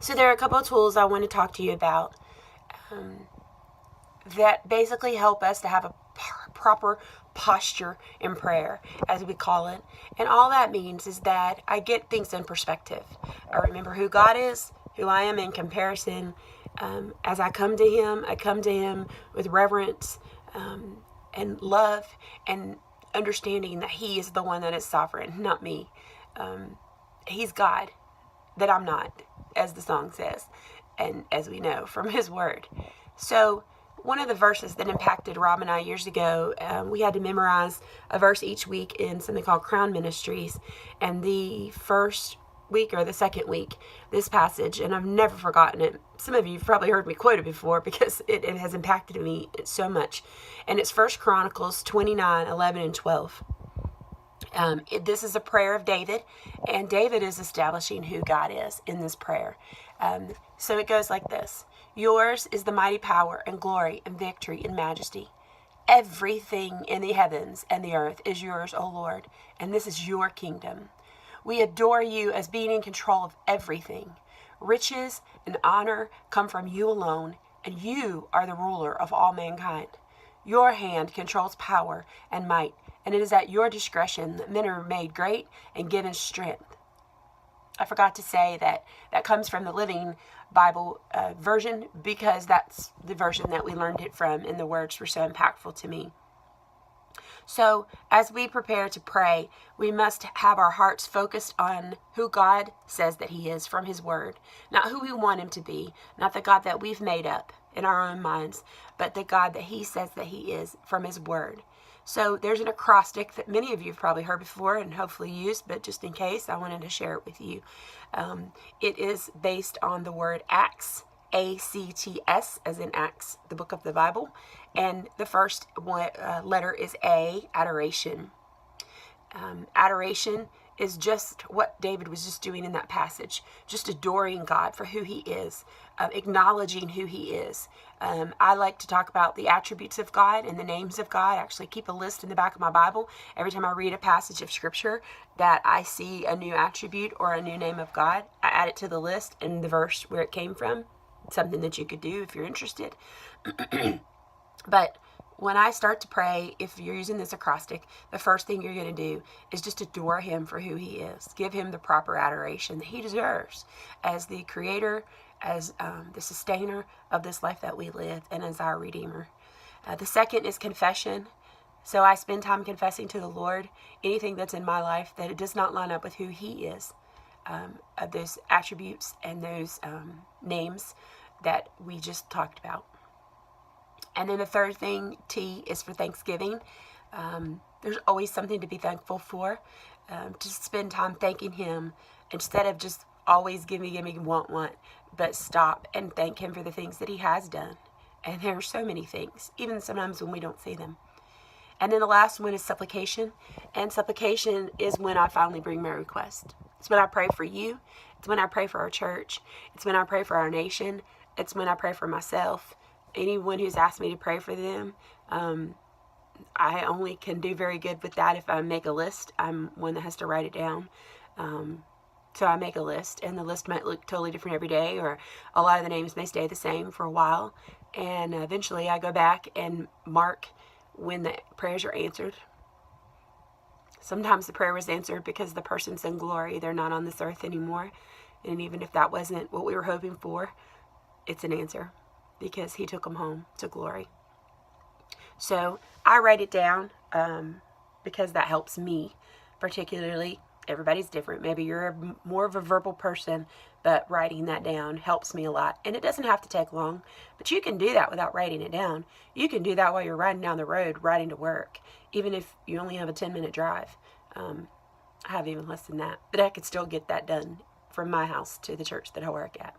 So there are a couple of tools I want to talk to you about that basically help us to have a proper posture in prayer, as we call it. And all that means is that I get things in perspective. I remember who God is, who I am in comparison. As I come to Him with reverence and love and understanding that He is the one that is sovereign, not me. He's God, that I'm not, as the song says, and as we know from His Word. So one of the verses that impacted Rob and I years ago, we had to memorize a verse each week in something called Crown Ministries. And the first week or the second week, this passage, and I've never forgotten it. Some of you have probably heard me quote it before because it has impacted me so much. And it's 1 Chronicles 29, 11, and 12. This is a prayer of David, and David is establishing who God is in this prayer. So it goes like this. Yours is the mighty power and glory and victory and majesty. Everything in the heavens and the earth is yours, O Lord, and this is your kingdom. We adore you as being in control of everything. Riches and honor come from you alone, and you are the ruler of all mankind. Your hand controls power and might, and it is at your discretion that men are made great and given strength. I forgot to say that comes from the Living Bible version, because that's the version that we learned it from, and the words were so impactful to me. So as we prepare to pray, we must have our hearts focused on who God says that He is from His Word, not who we want Him to be, not the God that we've made up in our own minds, but the God that He says that He is from His Word. So there's an acrostic that many of you have probably heard before and hopefully used, but just in case, I wanted to share it with you. It is based on the word Acts, A-C-T-S, as in Acts, the book of the Bible. And the first letter is A, adoration. Adoration is just what David was just doing in that passage, just adoring God for who He is, acknowledging who He is. I like to talk about the attributes of God and the names of God. I actually keep a list in the back of my Bible every time I read a passage of Scripture that I see a new attribute or a new name of God. I add it to the list and the verse where it came from. It's something that you could do if you're interested. But when I start to pray, if you're using this acrostic, the first thing you're going to do is just adore Him for who He is. Give Him the proper adoration that He deserves as the Creator, as the sustainer of this life that we live, and as our Redeemer. The second is confession. So I spend time confessing to the Lord anything that's in my life that it does not line up with who He is, of those attributes and those names that we just talked about. And then the third thing, T, is for thanksgiving. There's always something to be thankful for. To spend time thanking Him instead of just always give me, want, but stop and thank Him for the things that He has done. And there are so many things, even sometimes when we don't see them. And then the last one is supplication. And supplication is when I finally bring my request. It's when I pray for you. It's when I pray for our church. It's when I pray for our nation. It's when I pray for myself. Anyone who's asked me to pray for them, I only can do very good with that if I make a list. I'm one that has to write it down. So I make a list, and the list might look totally different every day, or a lot of the names may stay the same for a while. And eventually I go back and mark when the prayers are answered. Sometimes the prayer was answered because the person's in glory. They're not on this earth anymore. And even if that wasn't what we were hoping for, it's an answer, because He took them home to glory. So I write it down because that helps me particularly. Everybody's different. Maybe you're more of a verbal person, but writing that down helps me a lot. And it doesn't have to take long, but you can do that without writing it down. You can do that while you're riding down the road, riding to work, even if you only have a 10-minute drive. I have even less than that, but I could still get that done from my house to the church that I work at.